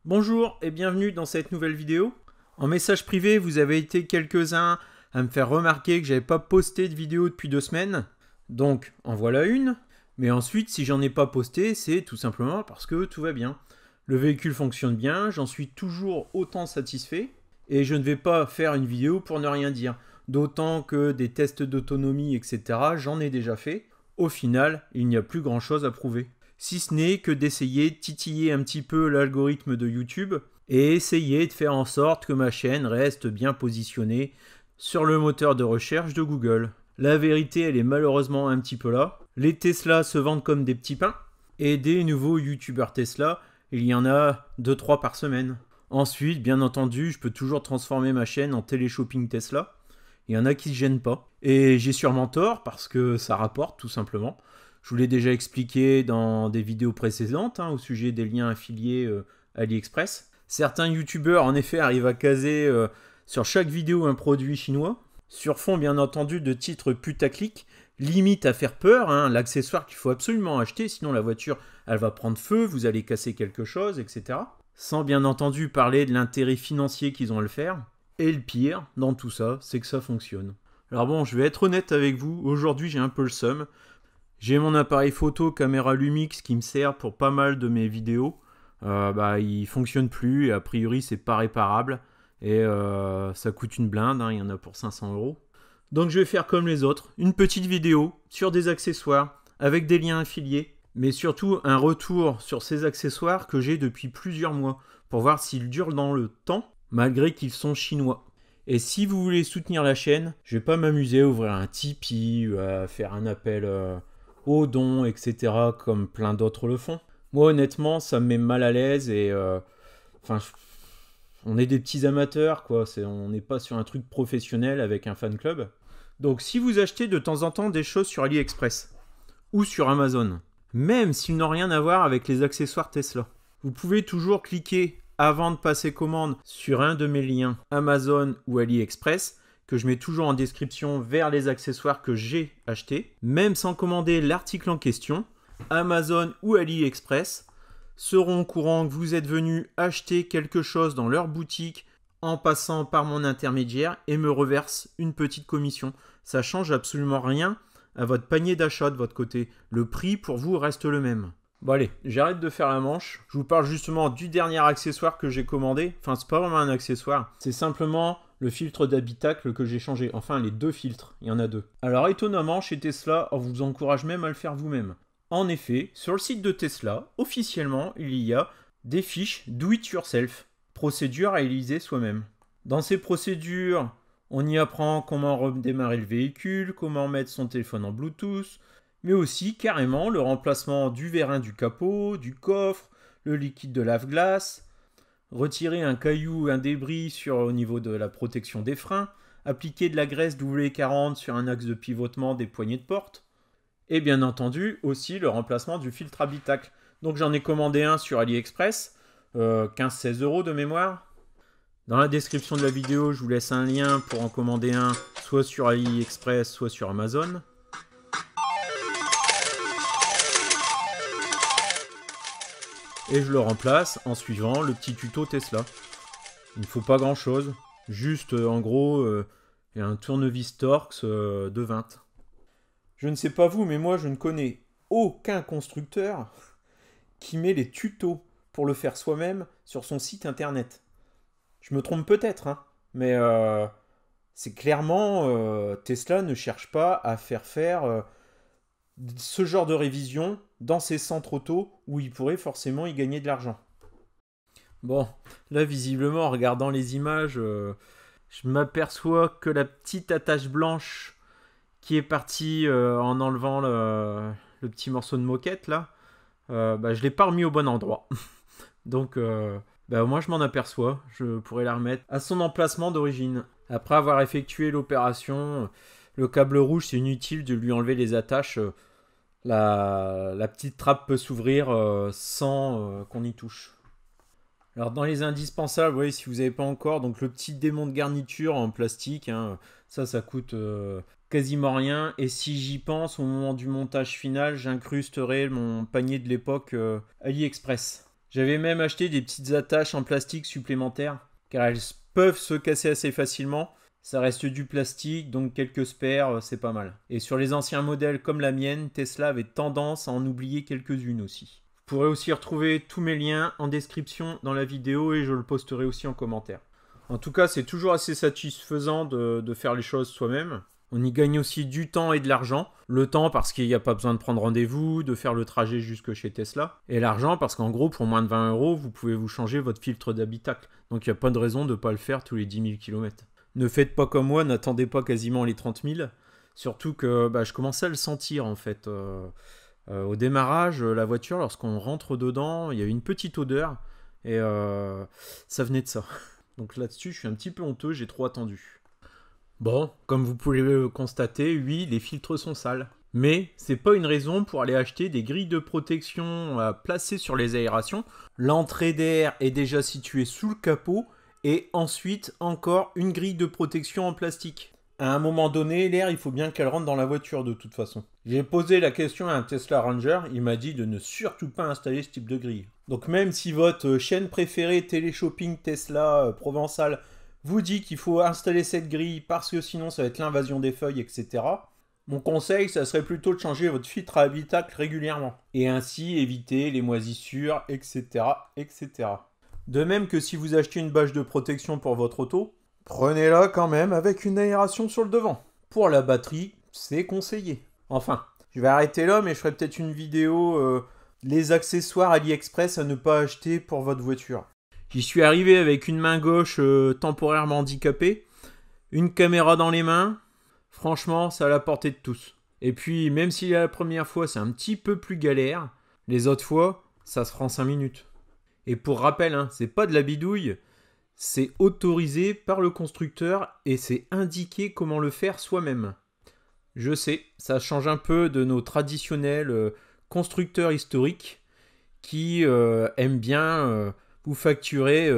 Bonjour et bienvenue dans cette nouvelle vidéo. En message privé, vous avez été quelques-uns à me faire remarquer que j'avais pas posté de vidéo depuis 2 semaines. Donc, en voilà une. Mais ensuite, si j'en ai pas posté, c'est tout simplement parce que tout va bien. Le véhicule fonctionne bien, j'en suis toujours autant satisfait. Et je ne vais pas faire une vidéo pour ne rien dire. D'autant que des tests d'autonomie, etc., j'en ai déjà fait. Au final, il n'y a plus grand chose à prouver. Si ce n'est que d'essayer de titiller un petit peu l'algorithme de YouTube et essayer de faire en sorte que ma chaîne reste bien positionnée sur le moteur de recherche de Google. La vérité, elle est malheureusement un petit peu là. Les Tesla se vendent comme des petits pains et des nouveaux YouTubeurs Tesla, il y en a 2-3 par semaine. Ensuite, bien entendu, je peux toujours transformer ma chaîne en télé-shopping Tesla. Il y en a qui se gênent pas. Et j'ai sûrement tort parce que ça rapporte tout simplement. Je vous l'ai déjà expliqué dans des vidéos précédentes au sujet des liens affiliés AliExpress. Certains youtubeurs en effet arrivent à caser sur chaque vidéo un produit chinois, sur fond bien entendu de titres putaclic, limite à faire peur, l'accessoire qu'il faut absolument acheter, sinon la voiture elle va prendre feu, vous allez casser quelque chose, etc. Sans bien entendu parler de l'intérêt financier qu'ils ont à le faire. Et le pire dans tout ça, c'est que ça fonctionne. Alors bon, je vais être honnête avec vous, aujourd'hui j'ai un peu le seum. J'ai mon appareil photo caméra Lumix qui me sert pour pas mal de mes vidéos. Il fonctionne plus et a priori c'est pas réparable. Et ça coûte une blinde, il y en a pour 500 €. Donc je vais faire comme les autres, une petite vidéo sur des accessoires avec des liens affiliés. Mais surtout un retour sur ces accessoires que j'ai depuis plusieurs mois pour voir s'ils durent dans le temps malgré qu'ils sont chinois. Et si vous voulez soutenir la chaîne, je vais pas m'amuser à ouvrir un Tipeee, à faire un appel aux dons, etc. comme plein d'autres le font. Moi honnêtement, ça me met mal à l'aise et on est des petits amateurs, quoi. On n'est pas sur un truc professionnel avec un fan club. Donc si vous achetez de temps en temps des choses sur AliExpress ou sur Amazon, même s'ils n'ont rien à voir avec les accessoires Tesla, vous pouvez toujours cliquer avant de passer commande sur un de mes liens Amazon ou AliExpress que je mets toujours en description vers les accessoires que j'ai achetés. Même sans commander l'article en question, Amazon ou AliExpress seront au courant que vous êtes venu acheter quelque chose dans leur boutique en passant par mon intermédiaire et me reversent une petite commission. Ça change absolument rien à votre panier d'achat de votre côté. Le prix pour vous reste le même. Bon allez, j'arrête de faire la manche. Je vous parle justement du dernier accessoire que j'ai commandé. Enfin, c'est pas vraiment un accessoire. C'est simplement le filtre d'habitacle que j'ai changé. Enfin, les 2 filtres. Il y en a 2. Alors, étonnamment, chez Tesla, on vous encourage même à le faire vous-même. En effet, sur le site de Tesla, officiellement, il y a des fiches Do It Yourself. Procédures à réaliser soi-même. Dans ces procédures, on y apprend comment redémarrer le véhicule, comment mettre son téléphone en Bluetooth, mais aussi carrément le remplacement du vérin du capot, du coffre, le liquide de lave-glace, retirer un caillou ou un débris au niveau de la protection des freins, appliquer de la graisse W40 sur un axe de pivotement des poignées de porte, et bien entendu aussi le remplacement du filtre habitacle. Donc j'en ai commandé un sur AliExpress, 15-16 € de mémoire. Dans la description de la vidéo, je vous laisse un lien pour en commander un, soit sur AliExpress, soit sur Amazon. Et je le remplace en suivant le petit tuto Tesla. Il ne faut pas grand chose, juste en gros un tournevis Torx de 20. Je ne sais pas vous, mais moi je ne connais aucun constructeur qui met les tutos pour le faire soi-même sur son site internet. Je me trompe peut-être, mais c'est clairement Tesla ne cherche pas à faire ce genre de révision dans ces centres auto où il pourrait forcément y gagner de l'argent. Bon, là visiblement en regardant les images, je m'aperçois que la petite attache blanche qui est partie en enlevant le petit morceau de moquette là, je ne l'ai pas remis au bon endroit. Donc au moins je m'en aperçois, je pourrais la remettre à son emplacement d'origine. Après avoir effectué l'opération, le câble rouge c'est inutile de lui enlever les attaches. La petite trappe peut s'ouvrir sans qu'on y touche. Alors dans les indispensables, vous voyez, si vous n'avez pas encore, donc le petit démon de garniture en plastique, ça coûte quasiment rien. Et si j'y pense, au moment du montage final, j'incrusterai mon panier de l'époque AliExpress. J'avais même acheté des petites attaches en plastique supplémentaires, car elles peuvent se casser assez facilement. Ça reste du plastique, donc quelques spares, c'est pas mal. Et sur les anciens modèles comme la mienne, Tesla avait tendance à en oublier quelques-unes aussi. Vous pourrez aussi retrouver tous mes liens en description dans la vidéo et je le posterai aussi en commentaire. En tout cas, c'est toujours assez satisfaisant de faire les choses soi-même. On y gagne aussi du temps et de l'argent. Le temps parce qu'il n'y a pas besoin de prendre rendez-vous, de faire le trajet jusque chez Tesla. Et l'argent parce qu'en gros, pour moins de 20 €, vous pouvez vous changer votre filtre d'habitacle. Donc il n'y a pas de raison de ne pas le faire tous les 10 000 km. Ne faites pas comme moi, n'attendez pas quasiment les 30 000. Surtout que je commençais à le sentir en fait. Au démarrage, la voiture, lorsqu'on rentre dedans, il y a une petite odeur. Et ça venait de ça. Donc là-dessus, je suis un petit peu honteux, j'ai trop attendu. Bon, comme vous pouvez le constater, oui, les filtres sont sales. Mais c'est pas une raison pour aller acheter des grilles de protection à placer sur les aérations. L'entrée d'air est déjà située sous le capot et ensuite encore une grille de protection en plastique. À un moment donné, l'air, il faut bien qu'elle rentre dans la voiture de toute façon. J'ai posé la question à un Tesla Ranger, il m'a dit de ne surtout pas installer ce type de grille. Donc même si votre chaîne préférée Téléshopping Tesla Provençal vous dit qu'il faut installer cette grille parce que sinon ça va être l'invasion des feuilles, etc. Mon conseil, ça serait plutôt de changer votre filtre à habitacle régulièrement. Et ainsi éviter les moisissures, etc., etc. De même que si vous achetez une bâche de protection pour votre auto, prenez-la quand même avec une aération sur le devant. Pour la batterie, c'est conseillé. Enfin, je vais arrêter là, mais je ferai peut-être une vidéo les accessoires AliExpress à ne pas acheter pour votre voiture. J'y suis arrivé avec une main gauche temporairement handicapée, une caméra dans les mains. Franchement, c'est à la portée de tous. Et puis, même si la première fois, c'est un petit peu plus galère, les autres fois, ça se prend 5 minutes. Et pour rappel, hein, c'est pas de la bidouille, c'est autorisé par le constructeur et c'est indiqué comment le faire soi-même. Je sais, ça change un peu de nos traditionnels constructeurs historiques qui aiment bien vous facturer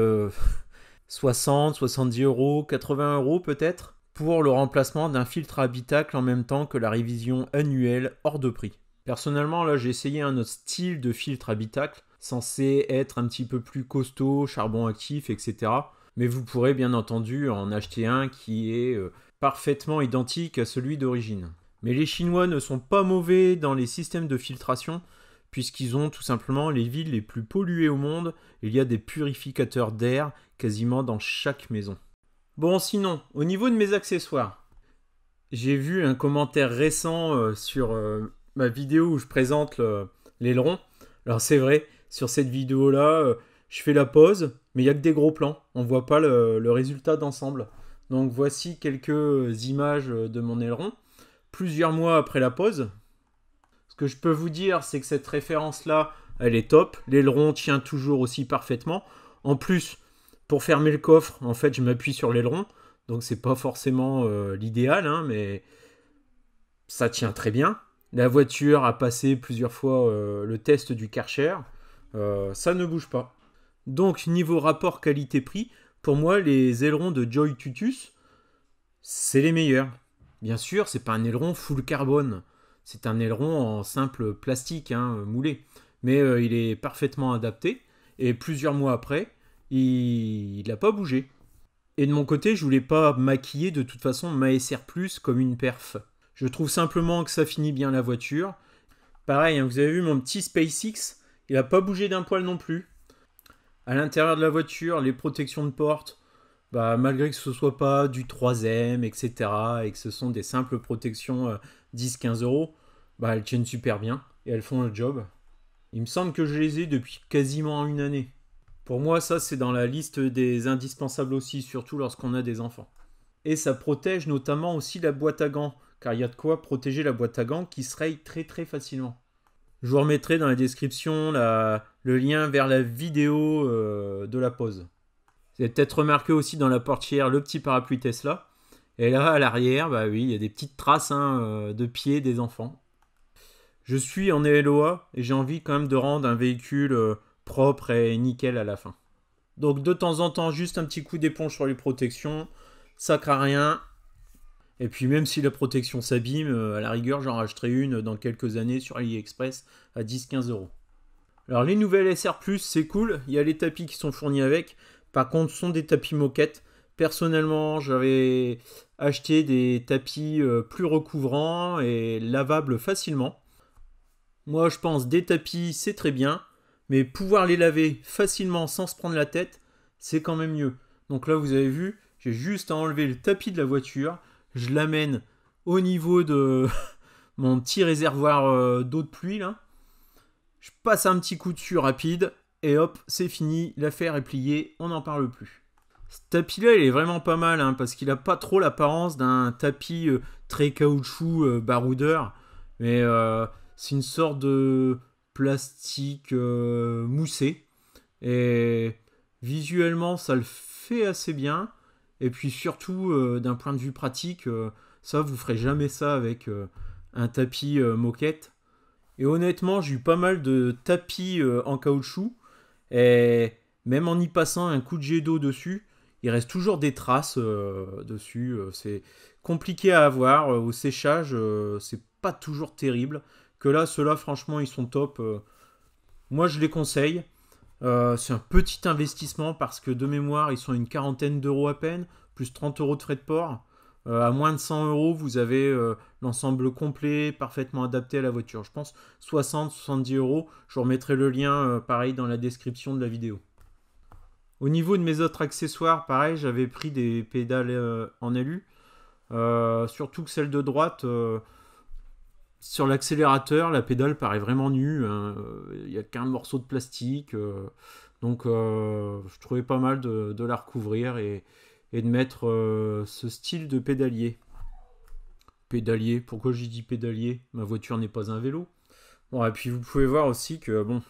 60, 70 €, 80 € peut-être pour le remplacement d'un filtre habitacle en même temps que la révision annuelle hors de prix. Personnellement, là, j'ai essayé un autre style de filtre habitacle censé être un petit peu plus costaud, charbon actif, etc. Mais vous pourrez bien entendu en acheter un qui est parfaitement identique à celui d'origine. Mais les Chinois ne sont pas mauvais dans les systèmes de filtration puisqu'ils ont tout simplement les villes les plus polluées au monde. Il y a des purificateurs d'air quasiment dans chaque maison. Bon, sinon, au niveau de mes accessoires, j'ai vu un commentaire récent sur ma vidéo où je présente l'aileron. Alors c'est vrai, sur cette vidéo-là, je fais la pause, mais il n'y a que des gros plans. On ne voit pas le résultat d'ensemble. Donc voici quelques images de mon aileron, plusieurs mois après la pause. Ce que je peux vous dire, c'est que cette référence-là, elle est top. L'aileron tient toujours aussi parfaitement. En plus, pour fermer le coffre, en fait, je m'appuie sur l'aileron. Donc c'est pas forcément l'idéal, hein, mais ça tient très bien. La voiture a passé plusieurs fois le test du Karcher. Ça ne bouge pas. Donc niveau rapport qualité-prix, pour moi les ailerons de Joy Tutus, c'est les meilleurs. Bien sûr, c'est pas un aileron full carbone. C'est un aileron en simple plastique, hein, moulé. Mais il est parfaitement adapté. Et plusieurs mois après, il n'a pas bougé. Et de mon côté, je voulais pas maquiller de toute façon ma SR Plus comme une perf. Je trouve simplement que ça finit bien la voiture. Pareil, hein, vous avez vu mon petit SpaceX, il n'a pas bougé d'un poil non plus. À l'intérieur de la voiture, les protections de porte, malgré que ce soit pas du 3M, etc., et que ce sont des simples protections 10-15 €, elles tiennent super bien et elles font le job. Il me semble que je les ai depuis quasiment une année. Pour moi, ça, c'est dans la liste des indispensables aussi, surtout lorsqu'on a des enfants. Et ça protège notamment aussi la boîte à gants, car il y a de quoi protéger la boîte à gants qui se raye très très facilement. Je vous remettrai dans la description le lien vers la vidéo de la pause. Vous avez peut-être remarqué aussi dans la portière le petit parapluie Tesla. Et là, à l'arrière, oui, il y a des petites traces de pieds des enfants. Je suis en LOA et j'ai envie quand même de rendre un véhicule propre et nickel à la fin. Donc de temps en temps, juste un petit coup d'éponge sur les protections, ça craint rien. Et puis même si la protection s'abîme, à la rigueur, j'en rachèterai une dans quelques années sur AliExpress à 10-15 €. Alors les nouvelles SR+, c'est cool, il y a les tapis qui sont fournis avec. Par contre, ce sont des tapis moquettes. Personnellement, j'avais acheté des tapis plus recouvrants et lavables facilement. Moi, je pense des tapis, c'est très bien, mais pouvoir les laver facilement sans se prendre la tête, c'est quand même mieux. Donc là, vous avez vu, j'ai juste à enlever le tapis de la voiture, je l'amène au niveau de mon petit réservoir d'eau de pluie là. Je passe un petit coup dessus rapide et hop, c'est fini, l'affaire est pliée, on n'en parle plus. Ce tapis-là, il est vraiment pas mal hein, parce qu'il n'a pas trop l'apparence d'un tapis très caoutchouc baroudeur, mais c'est une sorte de plastique moussé et visuellement, ça le fait assez bien. Et puis surtout, d'un point de vue pratique, ça, vous ferez jamais ça avec un tapis moquette. Et honnêtement, j'ai eu pas mal de tapis en caoutchouc. Et même en y passant un coup de jet d'eau dessus, il reste toujours des traces dessus. C'est compliqué à avoir. Au séchage, c'est pas toujours terrible. Que là, ceux-là, franchement, ils sont top. Moi, je les conseille. C'est un petit investissement parce que de mémoire, ils sont à une quarantaine d'euros à peine, plus 30 euros de frais de port. À moins de 100 euros, vous avez l'ensemble complet, parfaitement adapté à la voiture. Je pense 60-70 euros. Je vous remettrai le lien, pareil, dans la description de la vidéo. Au niveau de mes autres accessoires, pareil, j'avais pris des pédales en alu. Surtout que celle de droite, sur l'accélérateur, la pédale paraît vraiment nue. Hein. Il n'y a qu'un morceau de plastique. Donc, je trouvais pas mal de la recouvrir et de mettre ce style de pédalier. Pédalier, pourquoi j'ai dit pédalier? Ma voiture n'est pas un vélo. Bon, et puis vous pouvez voir aussi que, bon,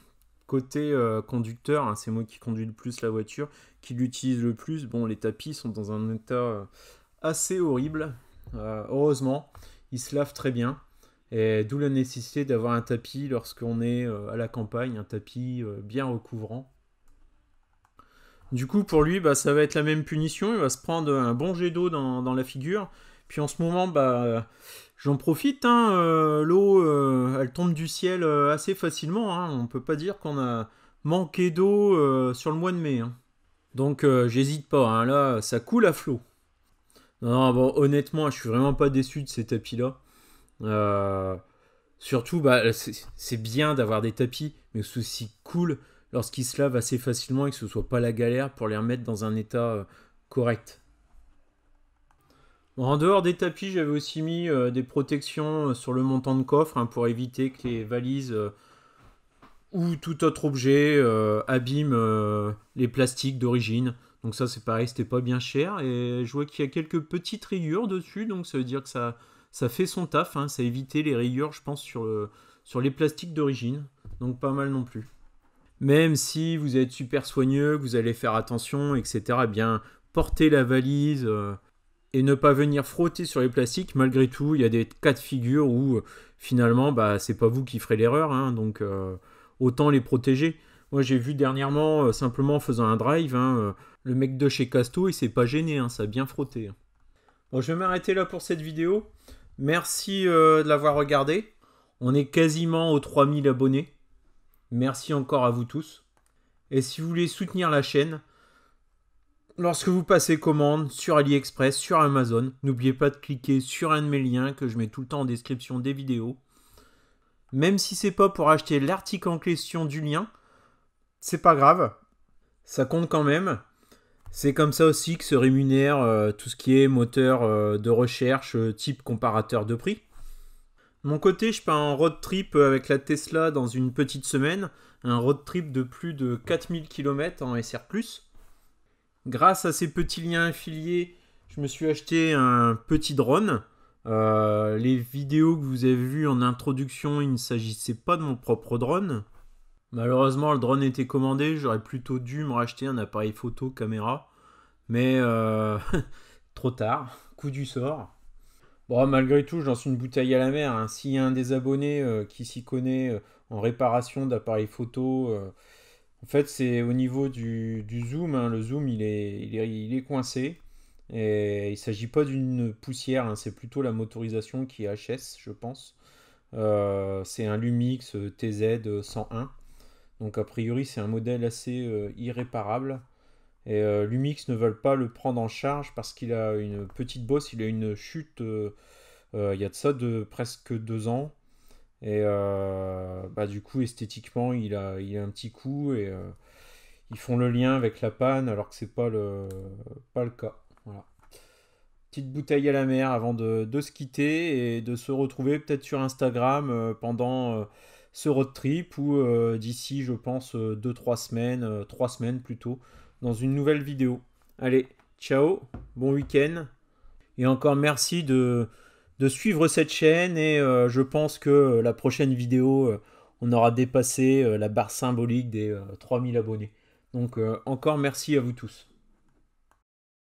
côté conducteur, hein, c'est moi qui conduis le plus la voiture, qui l'utilise le plus. Bon, les tapis sont dans un état assez horrible. Heureusement, ils se lavent très bien. Et d'où la nécessité d'avoir un tapis lorsqu'on est à la campagne, un tapis bien recouvrant. Du coup, pour lui, bah, ça va être la même punition. Il va se prendre un bon jet d'eau dans la figure. Puis en ce moment, bah, j'en profite. Hein, l'eau, elle tombe du ciel assez facilement. Hein. On ne peut pas dire qu'on a manqué d'eau sur le mois de mai. Hein. Donc, j'hésite pas. Hein. Là, ça coule à flot. Non, bon, honnêtement, je suis vraiment pas déçu de ces tapis-là. Surtout, bah, c'est bien d'avoir des tapis, mais c'est aussi cool lorsqu'ils se lavent assez facilement et que ce soit pas la galère pour les remettre dans un état correct. Bon, en dehors des tapis, j'avais aussi mis des protections sur le montant de coffre hein, pour éviter que les valises ou tout autre objet abîment les plastiques d'origine. Donc ça, c'est pareil, c'était pas bien cher. Et je vois qu'il y a quelques petites rayures dessus, donc ça veut dire que ça fait son taf. Hein, ça a évité les rayures, je pense, sur les plastiques d'origine. Donc pas mal non plus. Même si vous êtes super soigneux, que vous allez faire attention, etc., eh bien, portez la valise et ne pas venir frotter sur les plastiques. Malgré tout, il y a des cas de figure où finalement, bah, c'est pas vous qui ferez l'erreur. Hein, donc autant les protéger. Moi, j'ai vu dernièrement, simplement en faisant un drive, hein, le mec de chez Casto, il s'est pas gêné, hein, ça a bien frotté. Hein. Bon, je vais m'arrêter là pour cette vidéo. Merci de l'avoir regardé. On est quasiment aux 3000 abonnés. Merci encore à vous tous. Et si vous voulez soutenir la chaîne, lorsque vous passez commande sur AliExpress, sur Amazon, n'oubliez pas de cliquer sur un de mes liens que je mets tout le temps en description des vidéos. Même si c'est pas pour acheter l'article en question du lien, c'est pas grave. Ça compte quand même. C'est comme ça aussi que se rémunère tout ce qui est moteur de recherche type comparateur de prix. De mon côté, je pars en road trip avec la Tesla dans une petite semaine. Un road trip de plus de 4000 km en SR+. Grâce à ces petits liens affiliés, je me suis acheté un petit drone. Les vidéos que vous avez vues en introduction, il ne s'agissait pas de mon propre drone. Malheureusement, le drone était commandé. J'aurais plutôt dû me racheter un appareil photo caméra. Mais trop tard, coup du sort. Bon, malgré tout, j'en suis une bouteille à la mer. Hein. S'il y a un des abonnés qui s'y connaît en réparation d'appareils photo, en fait, c'est au niveau du zoom. Hein. Le zoom, il est coincé. Et il ne s'agit pas d'une poussière, hein. C'est plutôt la motorisation qui est HS, je pense. C'est un Lumix TZ 101. Donc a priori c'est un modèle assez irréparable. Et Lumix ne veulent pas le prendre en charge parce qu'il a une petite bosse, il a une chute il y a de ça de presque 2 ans. Et bah, du coup esthétiquement il a un petit coup et ils font le lien avec la panne alors que c'est pas le cas. Voilà. Petite bouteille à la mer avant de se quitter et de se retrouver peut-être sur Instagram pendant ce road trip ou d'ici, je pense, 2-3 semaines, 3 semaines plutôt, dans une nouvelle vidéo. Allez, ciao, bon week-end et encore merci de suivre cette chaîne et je pense que la prochaine vidéo, on aura dépassé la barre symbolique des 3000 abonnés. Donc encore merci à vous tous.